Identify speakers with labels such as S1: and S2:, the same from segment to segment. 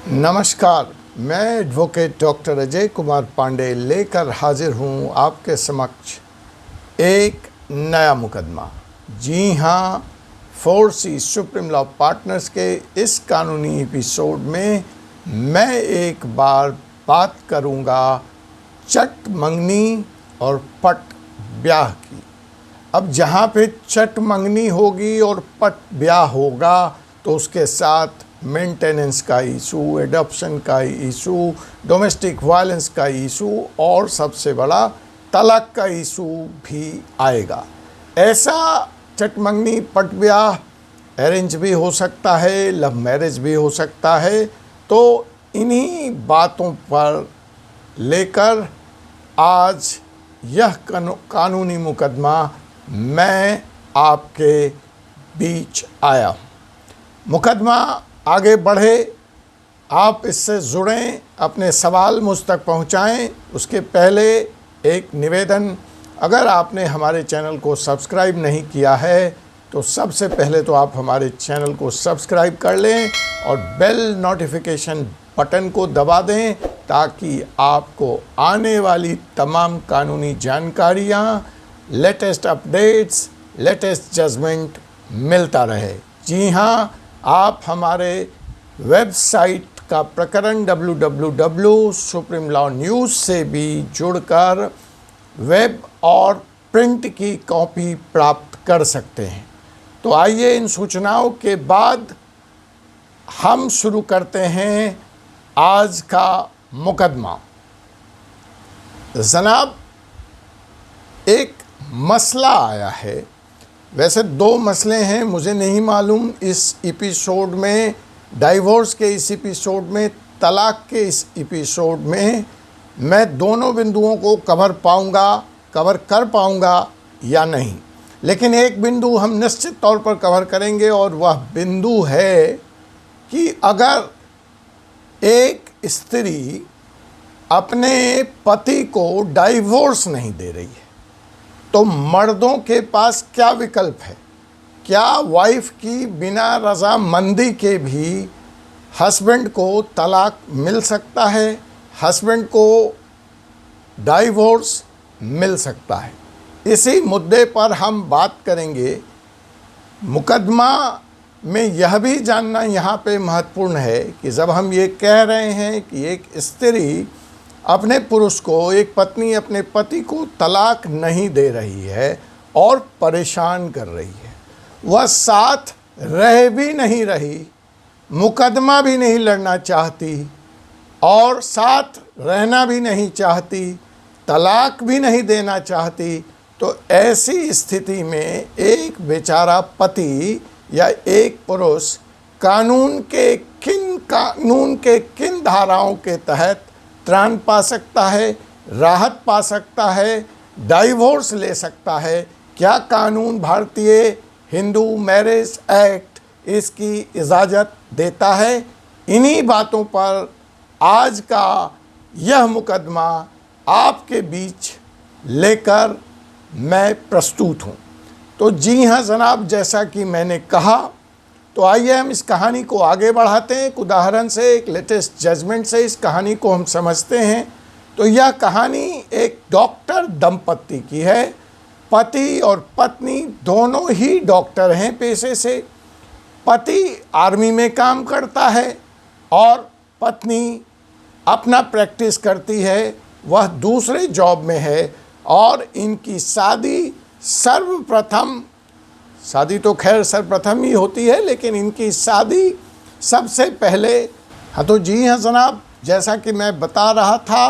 S1: नमस्कार, मैं advocate doctor Ajay Kumar Pandey लेकर हाजिर हूं आपके समक्ष एक नया मुकदमा। जी हां, 4C सुप्रीम लॉ पार्टनर्स के इस कानूनी एपिसोड में मैं एक बार बात करूंगा चट मंगनी और पट ब्याह की। अब जहां पे चट मंगनी होगी और पट ब्याह होगा तो उसके साथ मेंटेनेंस का इशू, एडॉप्शन का इशू, डोमेस्टिक वायलेंस का इशू और सबसे बड़ा तलाक का इशू भी आएगा। ऐसा चटमंगनी पट ब्याह अरेंज भी हो सकता है, लव मैरिज भी हो सकता है। तो इन्हीं बातों पर लेकर आज यह कानूनी मुकदमा मैं आपके बीच आया हूँ। मुकदमा आगे बढ़े, आप इससे जुड़ें, अपने सवाल मुझ तक पहुंचाएं। उसके पहले एक निवेदन, अगर आपने हमारे चैनल को सब्सक्राइब नहीं किया है तो सबसे पहले तो आप हमारे चैनल को सब्सक्राइब कर लें और बेल नोटिफिकेशन बटन को दबा दें ताकि आपको आने वाली तमाम कानूनी जानकारियाँ, लेटेस्ट अपडेट्स, लेटेस्ट जजमेंट मिलता रहे। जी हाँ, आप हमारे वेबसाइट का प्रकरण www.supremelaw.news से भी जुड़कर वेब और प्रिंट की कॉपी प्राप्त कर सकते हैं। तो आइए इन सूचनाओं के बाद हम शुरू करते हैं आज का मुकदमा। जनाब, एक मसला आया है। वैसे दो मसले हैं, मुझे नहीं मालूम इस एपिसोड में, डाइवोर्स के इस एपिसोड में, तलाक के इस एपिसोड में मैं दोनों बिंदुओं को कवर कर पाऊंगा या नहीं। लेकिन एक बिंदु हम निश्चित तौर पर कवर करेंगे और वह बिंदु है कि अगर एक स्त्री अपने पति को डाइवोर्स नहीं दे रही है तो मर्दों के पास क्या विकल्प है? क्या वाइफ की बिना रजामंदी के भी हस्बैंड को तलाक मिल सकता है, हस्बैंड को डाइवोर्स मिल सकता है? इसी मुद्दे पर हम बात करेंगे। मुकदमा में यह भी जानना यहाँ पे महत्वपूर्ण है कि जब हम ये कह रहे हैं कि एक स्त्री अपने पुरुष को, एक पत्नी अपने पति को तलाक नहीं दे रही है और परेशान कर रही है, वह साथ रह भी नहीं रही, मुकदमा भी नहीं लड़ना चाहती और साथ रहना भी नहीं चाहती, तलाक भी नहीं देना चाहती, तो ऐसी स्थिति में एक बेचारा पति या एक पुरुष कानून के किन धाराओं के तहत त्राण पा सकता है, राहत पा सकता है, डाइवोर्स ले सकता है? क्या कानून, भारतीय हिंदू मैरिज एक्ट इसकी इजाज़त देता है? इन्हीं बातों पर आज का यह मुकदमा आपके बीच लेकर मैं प्रस्तुत हूँ। तो जी हाँ जनाब, जैसा कि मैंने कहा, तो आइए हम इस कहानी को आगे बढ़ाते हैं। एक उदाहरण से, एक लेटेस्ट जजमेंट से इस कहानी को हम समझते हैं। तो यह कहानी एक डॉक्टर दंपत्ति की है। पति और पत्नी दोनों ही डॉक्टर हैं पेशे से। पति आर्मी में काम करता है और पत्नी अपना प्रैक्टिस करती है, वह दूसरे जॉब में है। और इनकी शादी तो खैर सर्वप्रथम ही होती है, लेकिन इनकी शादी सबसे पहले, हाँ तो जी हाँ जनाब, जैसा कि मैं बता रहा था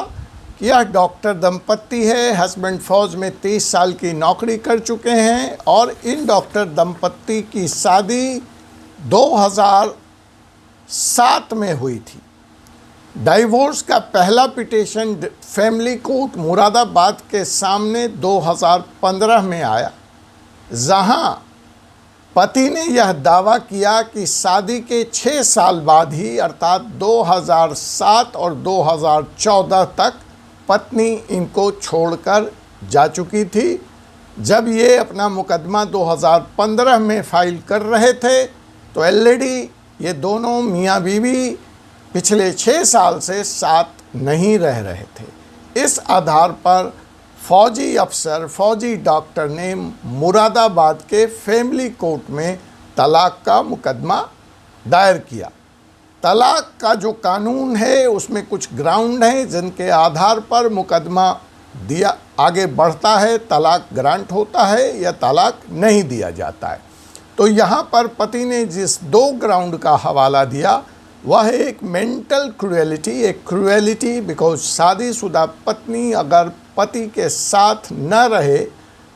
S1: कि यह डॉक्टर दंपत्ति है। हस्बैंड फौज में 30 साल की नौकरी कर चुके हैं और इन डॉक्टर दंपत्ति की शादी 2007 में हुई थी। डाइवोर्स का पहला पिटीशन फैमिली कोर्ट मुरादाबाद के सामने 2015 में आया, जहां पति ने यह दावा किया कि शादी के 6 साल बाद ही, अर्थात 2007 और 2014 तक पत्नी इनको छोड़कर जा चुकी थी। जब ये अपना मुकदमा 2015 में फाइल कर रहे थे तो ऑलरेडी ये दोनों मियाँ बीवी पिछले 6 साल से साथ नहीं रह रहे थे। इस आधार पर फौजी अफसर, फौजी डॉक्टर ने मुरादाबाद के फैमिली कोर्ट में तलाक का मुकदमा दायर किया। तलाक का जो कानून है उसमें कुछ ग्राउंड हैं जिनके आधार पर मुकदमा दिया आगे बढ़ता है, तलाक ग्रांट होता है या तलाक नहीं दिया जाता है। तो यहाँ पर पति ने जिस 2 ग्राउंड का हवाला दिया वह है एक मेंटल क्रूएलिटी, एक क्रूएलिटी बिकॉज शादीशुदा पत्नी अगर पति के साथ न रहे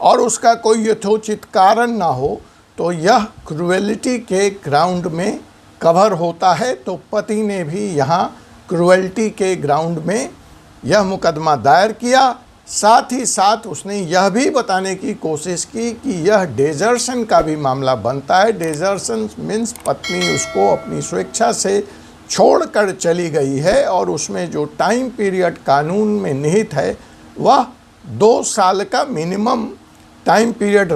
S1: और उसका कोई यथोचित कारण ना हो तो यह क्रूएलिटी के ग्राउंड में कवर होता है। तो पति ने भी यहाँ क्रूएल्टी के ग्राउंड में यह मुकदमा दायर किया। साथ ही साथ उसने यह भी बताने की कोशिश की कि यह डेजर्शन का भी मामला बनता है। डेजर्शन मीन्स पत्नी उसको अपनी स्वेच्छा से छोड़कर चली गई है और उसमें जो टाइम पीरियड कानून में निहित है वह 2 साल का मिनिमम टाइम पीरियड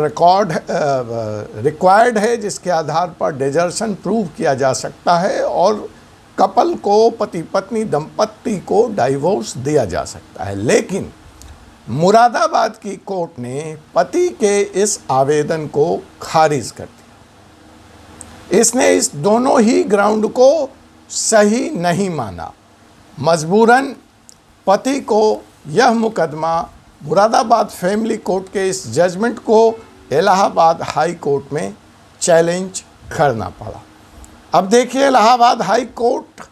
S1: रिक्वायर्ड है, जिसके आधार पर डेजर्शन प्रूव किया जा सकता है और कपल को, पति पत्नी दंपत्ति को डाइवोर्स दिया जा सकता है। लेकिन मुरादाबाद की कोर्ट ने पति के इस आवेदन को खारिज कर दिया। इसने इस दोनों ही ग्राउंड को सही नहीं माना। मजबूरन पति को यह मुकदमा मुरादाबाद फैमिली कोर्ट के इस जजमेंट को इलाहाबाद हाई कोर्ट में चैलेंज करना पड़ा। अब देखिए इलाहाबाद हाई कोर्ट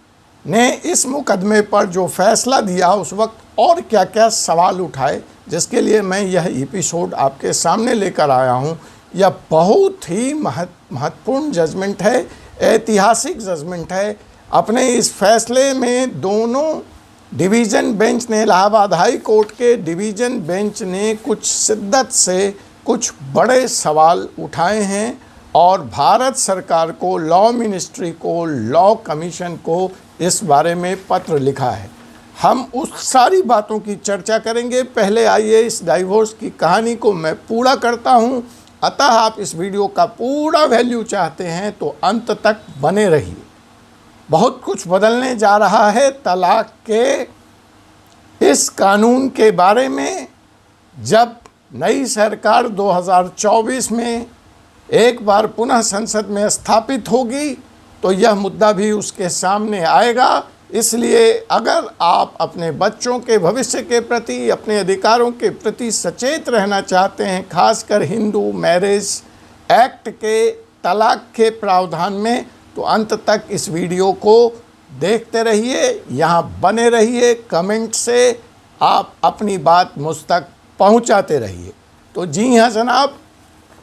S1: ने इस मुकदमे पर जो फैसला दिया उस वक्त और क्या क्या सवाल उठाए, जिसके लिए मैं यह एपिसोड आपके सामने लेकर आया हूँ। यह बहुत ही महत्वपूर्ण जजमेंट है, ऐतिहासिक जजमेंट है। अपने इस फैसले में दोनों डिवीज़न बेंच ने, इलाहाबाद हाई कोर्ट के डिवीज़न बेंच ने कुछ शिद्दत से कुछ बड़े सवाल उठाए हैं और भारत सरकार को, लॉ मिनिस्ट्री को, लॉ कमीशन को इस बारे में पत्र लिखा है। हम उस सारी बातों की चर्चा करेंगे। पहले आइए इस डाइवोर्स की कहानी को मैं पूरा करता हूं। अतः आप इस वीडियो का पूरा वैल्यू चाहते हैं तो अंत तक बने रहिए। बहुत कुछ बदलने जा रहा है तलाक के इस कानून के बारे में। जब नई सरकार 2024 में एक बार पुनः संसद में स्थापित होगी तो यह मुद्दा भी उसके सामने आएगा। इसलिए अगर आप अपने बच्चों के भविष्य के प्रति, अपने अधिकारों के प्रति सचेत रहना चाहते हैं, खासकर हिंदू मैरिज एक्ट के तलाक के प्रावधान में, तो अंत तक इस वीडियो को देखते रहिए, यहाँ बने रहिए। कमेंट से आप अपनी बात मुझ तक पहुँचाते रहिए। तो जी हाँ जनाब,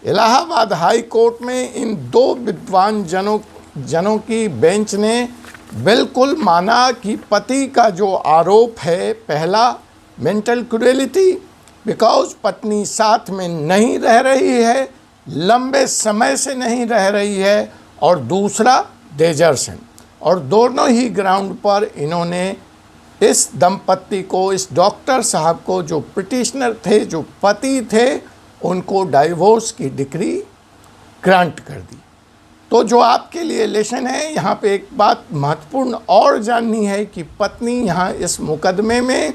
S1: इलाहाबाद हाई कोर्ट में इन 2 विद्वान जनों की बेंच ने बिल्कुल माना कि पति का जो आरोप है, पहला मेंटल क्रूएलिटी बिकॉज पत्नी साथ में नहीं रह रही है, लंबे समय से नहीं रह रही है, और दूसरा डेजर्शन। और दोनों ही ग्राउंड पर इन्होंने इस दंपत्ति को, इस डॉक्टर साहब को, जो पिटिशनर थे, जो पति थे, उनको डाइवोर्स की डिक्री ग्रांट कर दी। तो जो आपके लिए लेसन है, यहाँ पे एक बात महत्वपूर्ण और जाननी है कि पत्नी यहाँ इस मुकदमे में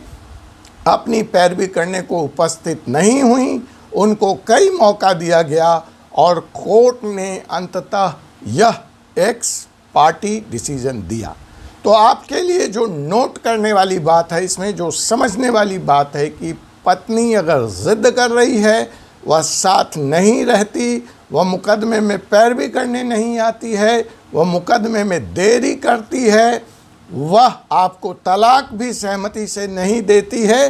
S1: अपनी पैरवी करने को उपस्थित नहीं हुई। उनको कई मौका दिया गया और कोर्ट ने अंततः यह एक्स पार्टी डिसीजन दिया। तो आपके लिए जो नोट करने वाली बात है, इसमें जो समझने वाली बात है कि पत्नी अगर ज़िद कर रही है, वह साथ नहीं रहती, वह मुकदमे में पैरवी करने नहीं आती है, वह मुकदमे में देरी करती है, वह आपको तलाक भी सहमति से नहीं देती है,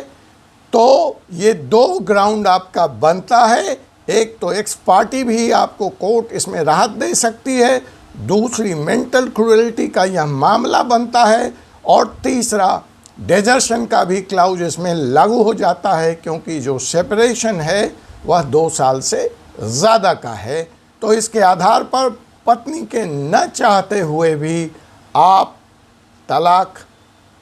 S1: तो ये 2 ग्राउंड आपका बनता है। एक तो एक्स पार्टी भी आपको कोर्ट इसमें राहत दे सकती है, दूसरी मेंटल क्रूएलिटी का यह मामला बनता है, और तीसरा डेजर्शन का भी क्लाउज इसमें लागू हो जाता है, क्योंकि जो सेपरेशन है वह 2 साल से ज़्यादा का है। तो इसके आधार पर पत्नी के न चाहते हुए भी आप तलाक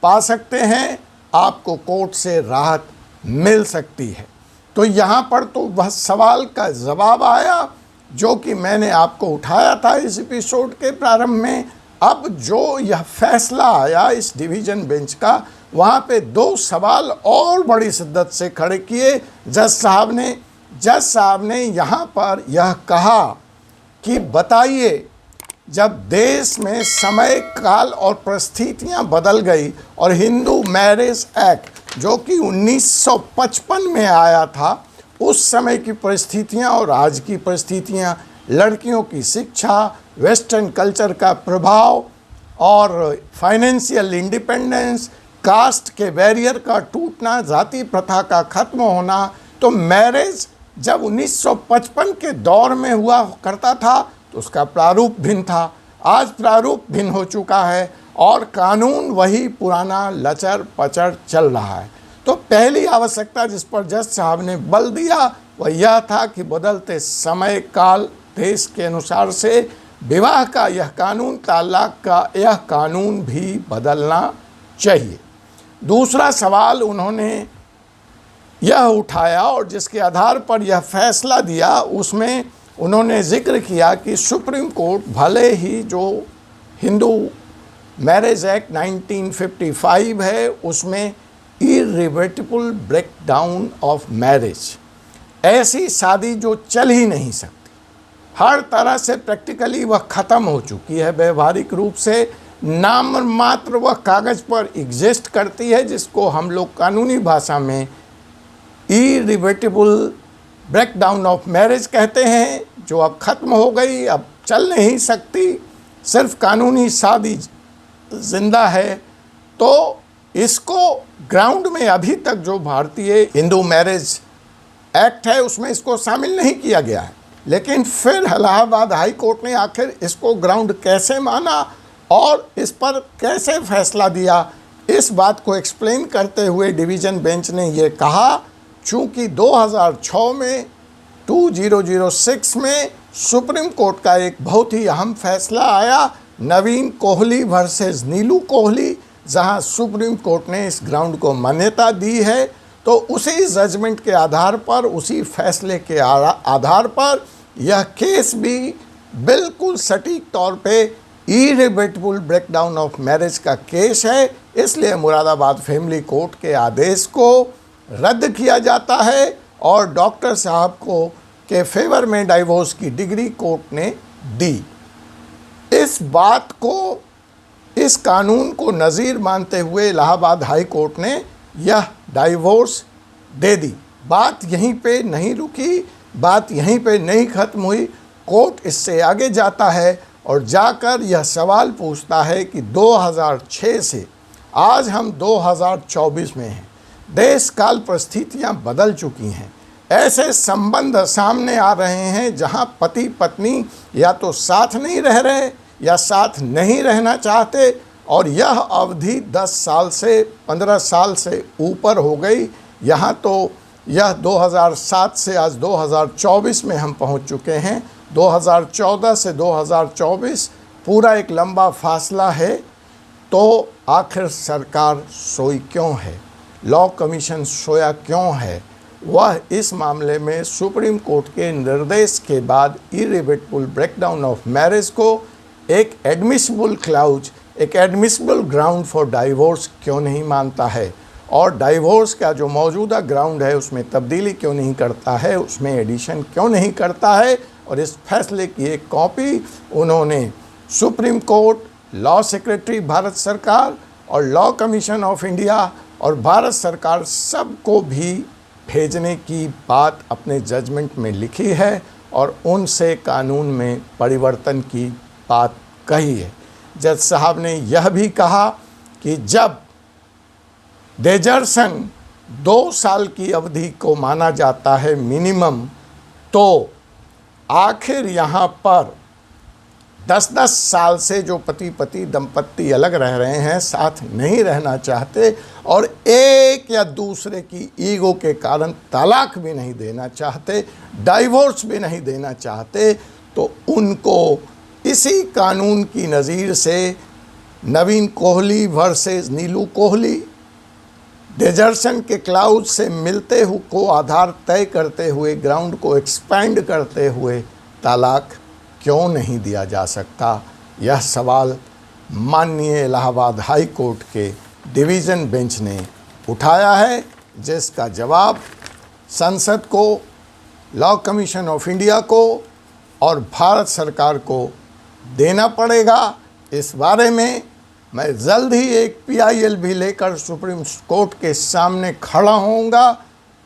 S1: पा सकते हैं, आपको कोर्ट से राहत मिल सकती है। तो यहाँ पर तो वह सवाल का जवाब आया जो कि मैंने आपको उठाया था इस एपिसोड के प्रारंभ में। अब जो यह फैसला आया इस डिवीज़न बेंच का, वहाँ पे 2 सवाल और बड़ी शिद्दत से खड़े किए जज साहब ने यहाँ पर यह कहा कि बताइए, जब देश में समय काल और परिस्थितियाँ बदल गई और हिंदू मैरिज एक्ट जो कि 1955 में आया था, उस समय की परिस्थितियाँ और आज की परिस्थितियाँ, लड़कियों की शिक्षा, वेस्टर्न कल्चर का प्रभाव और फाइनेंशियल इंडिपेंडेंस, कास्ट के बैरियर का टूटना, जाति प्रथा का खत्म होना, तो मैरिज जब 1955 के दौर में हुआ करता था तो उसका प्रारूप भिन्न था। आज प्रारूप भिन्न हो चुका है और कानून वही पुराना लचर पचर चल रहा है। तो पहली आवश्यकता जिस पर जज साहब ने बल दिया वह यह था कि बदलते समय काल देश के अनुसार से विवाह का यह कानून, तलाक का यह कानून भी बदलना चाहिए। दूसरा सवाल उन्होंने यह उठाया और जिसके आधार पर यह फैसला दिया, उसमें उन्होंने जिक्र किया कि सुप्रीम कोर्ट भले ही जो हिंदू मैरिज एक्ट 1955 है उसमें इरिवर्सिबल ब्रेकडाउन ऑफ मैरिज, ऐसी शादी जो चल ही नहीं सकती, हर तरह से प्रैक्टिकली वह ख़त्म हो चुकी है, व्यवहारिक रूप से नाम मात्र वह कागज़ पर एग्जिस्ट करती है, जिसको हम लोग कानूनी भाषा में इरिवर्सिबल ब्रेकडाउन ऑफ मैरिज कहते हैं, जो अब ख़त्म हो गई, अब चल नहीं सकती, सिर्फ कानूनी शादी जिंदा है। तो इसको ग्राउंड में अभी तक जो भारतीय हिंदू मैरिज एक्ट है उसमें इसको शामिल नहीं किया गया है। लेकिन फिर इलाहाबाद हाई कोर्ट ने आखिर इसको ग्राउंड कैसे माना और इस पर कैसे फैसला दिया, इस बात को एक्सप्लेन करते हुए डिवीज़न बेंच ने ये कहा, चूँकि 2006 में 2006 में सुप्रीम कोर्ट का एक बहुत ही अहम फैसला आया, नवीन कोहली वर्सेस नीलू कोहली, जहां सुप्रीम कोर्ट ने इस ग्राउंड को मान्यता दी है, तो उसी जजमेंट के आधार पर, उसी फैसले के आधार पर यह केस भी बिल्कुल सटीक तौर पे इरिवर्सिबल ब्रेकडाउन ऑफ मैरिज का केस है। इसलिए मुरादाबाद फैमिली कोर्ट के आदेश को रद्द किया जाता है और डॉक्टर साहब को के फेवर में डाइवोर्स की डिग्री कोर्ट ने दी। इस बात को, इस कानून को नज़ीर मानते हुए इलाहाबाद हाई कोर्ट ने यह डाइवोर्स दे दी। बात यहीं पे नहीं रुकी, बात यहीं पे नहीं ख़त्म हुई। कोर्ट इससे आगे जाता है और जाकर यह सवाल पूछता है कि 2006 से आज हम 2024 में हैं, देश काल परिस्थितियाँ बदल चुकी हैं, ऐसे संबंध सामने आ रहे हैं जहां पति पत्नी या तो साथ नहीं रह रहे या साथ नहीं रहना चाहते, और यह अवधि 10 साल से 15 साल से ऊपर हो गई। यहाँ तो यह 2007 से आज 2024 में हम पहुँच चुके हैं। 2014 से 2024 पूरा एक लंबा फासला है। तो आखिर सरकार सोई क्यों है, लॉ कमीशन सोया क्यों है? वह इस मामले में सुप्रीम कोर्ट के निर्देश के बाद इरिवर्सिबल ब्रेकडाउन ऑफ मैरिज को एक एडमिसिबल क्लाउज, एक एडमिसिबल ग्राउंड फॉर डाइवोर्स क्यों नहीं मानता है, और डाइवोर्स का जो मौजूदा ग्राउंड है उसमें तब्दीली क्यों नहीं करता है, उसमें एडिशन क्यों नहीं करता है। और इस फैसले की एक कॉपी उन्होंने supreme court, law secretary Bharat सरकार और लॉ कमीशन ऑफ इंडिया और भारत सरकार सबको भी भेजने की बात अपने जजमेंट में लिखी है और उनसे कानून में परिवर्तन की बात कही है। जज साहब ने यह भी कहा कि जब डेजर्सन 2 साल की अवधि को माना जाता है मिनिमम, तो आखिर यहाँ पर 10-10 साल से जो पति दंपत्ति अलग रह रहे हैं, साथ नहीं रहना चाहते और एक या दूसरे की ईगो के कारण तलाक भी नहीं देना चाहते, डाइवोर्स भी नहीं देना चाहते, तो उनको इसी कानून की नज़ीर से नवीन कोहली वर्सेस नीलू कोहली, डेजर्सन के क्लाउज से मिलते हुए को आधार तय करते हुए, ग्राउंड को एक्सपैंड करते हुए तलाक क्यों नहीं दिया जा सकता? यह सवाल माननीय इलाहाबाद हाई कोर्ट के डिवीज़न बेंच ने उठाया है, जिसका जवाब संसद को, लॉ कमीशन ऑफ इंडिया को और भारत सरकार को देना पड़ेगा। इस बारे में मैं जल्द ही एक PIL भी लेकर सुप्रीम कोर्ट के सामने खड़ा होऊंगा।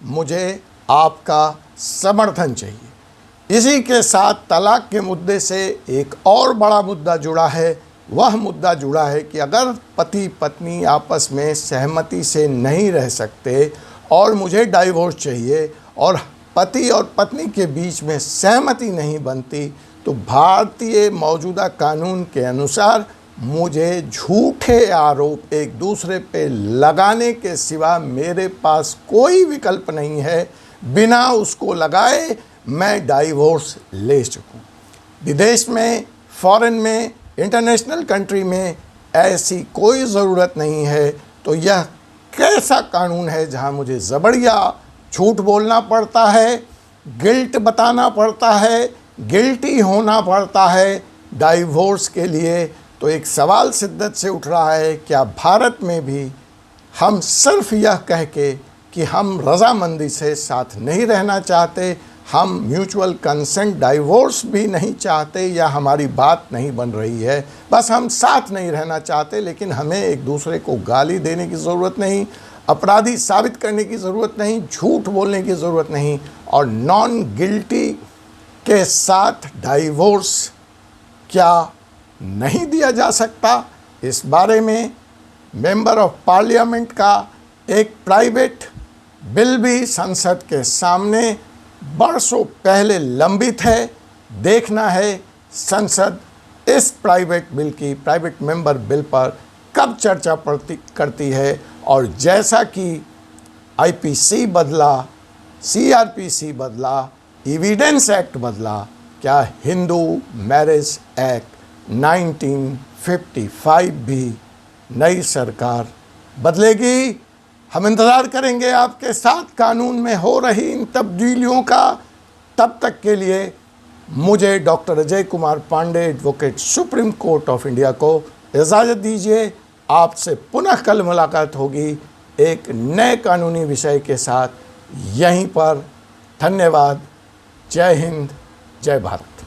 S1: मुझे आपका समर्थन चाहिए। इसी के साथ तलाक के मुद्दे से एक और बड़ा मुद्दा जुड़ा है। वह मुद्दा जुड़ा है कि अगर पति पत्नी आपस में सहमति से नहीं रह सकते और मुझे डाइवोर्स चाहिए और पति और पत्नी के बीच में सहमति नहीं बनती, तो भारतीय मौजूदा कानून के अनुसार मुझे झूठे आरोप एक दूसरे पे लगाने के सिवा मेरे पास कोई विकल्प नहीं है। बिना उसको लगाए मैं डाइवोर्स ले सकूं। विदेश में, फॉरेन में, इंटरनेशनल कंट्री में ऐसी कोई ज़रूरत नहीं है। तो यह कैसा कानून है जहां मुझे ज़बरदस्ती झूठ बोलना पड़ता है, गिल्ट बताना पड़ता है, गिल्टी होना पड़ता है डाइवोर्स के लिए। तो एक सवाल शिद्दत से उठ रहा है, क्या भारत में भी हम सिर्फ यह कह के कि हम रजामंदी से साथ नहीं रहना चाहते, हम म्यूचुअल कंसेंट डाइवोर्स भी नहीं चाहते, या हमारी बात नहीं बन रही है, बस हम साथ नहीं रहना चाहते, लेकिन हमें एक दूसरे को गाली देने की ज़रूरत नहीं, अपराधी साबित करने की ज़रूरत नहीं, झूठ बोलने की ज़रूरत नहीं, और नॉन गिल्टी के साथ डाइवोर्स क्या नहीं दिया जा सकता? इस बारे में मेंबर ऑफ पार्लियामेंट का एक प्राइवेट बिल भी संसद के सामने बरसों पहले लंबित है। देखना है संसद इस प्राइवेट मेंबर बिल पर कब चर्चा करती है। और जैसा कि IPC बदला, CRPC बदला, एविडेंस एक्ट बदला, क्या हिंदू मैरिज एक्ट 1955 भी नई सरकार बदलेगी? हम इंतज़ार करेंगे आपके साथ कानून में हो रही इन तब्दीलियों का। तब तक के लिए मुझे doctor Ajay Kumar Pandey, advocate, supreme court of India को इजाज़त दीजिए। आपसे पुनः कल मुलाकात होगी एक नए कानूनी विषय के साथ यहीं पर। धन्यवाद। जय हिंद, जय भारत।